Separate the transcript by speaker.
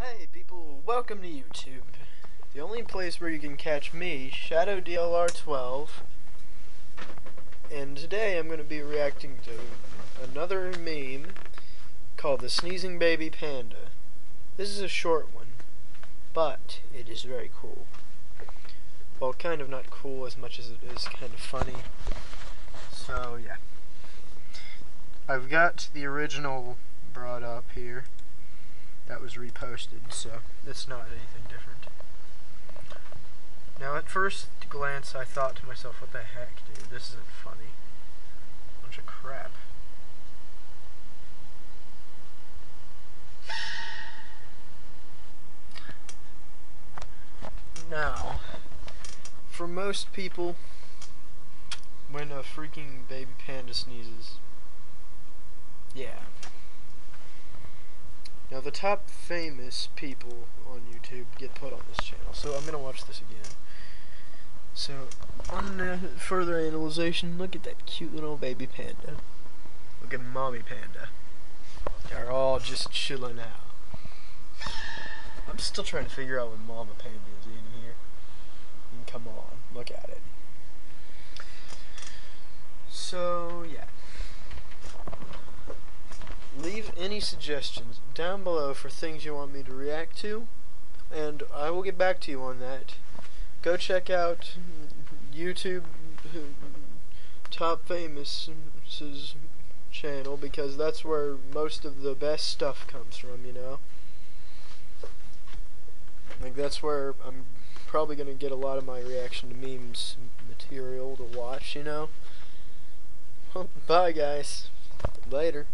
Speaker 1: Hey people, welcome to YouTube. The only place where you can catch me, Shadow DLR12. And today I'm going to be reacting to another meme called the Sneezing Baby Panda. This is a short one, but it is very cool. Well, kind of not cool as much as it is kind of funny. So yeah. I've got the original brought up here. That was reposted, so it's not anything different. Now, at first glance, I thought to myself, what the heck, dude, this isn't funny. Bunch of crap. Now, for most people, when a freaking baby panda sneezes, yeah. Now, the top famous people on YouTube get put on this channel, so I'm going to watch this again. So, on further analyzation, look at that cute little baby panda. Look at mommy panda. They're all just chilling out. I'm still trying to figure out what mama panda is eating here. And come on, look at it. So, yeah. Leave any suggestions down below for things you want me to react to, and I will get back to you on that. Go check out YouTube Top Famous's channel, because that's where most of the best stuff comes from, you know. Like, that's where I'm probably going to get a lot of my reaction to memes material to watch, you know. Well, bye guys. Later.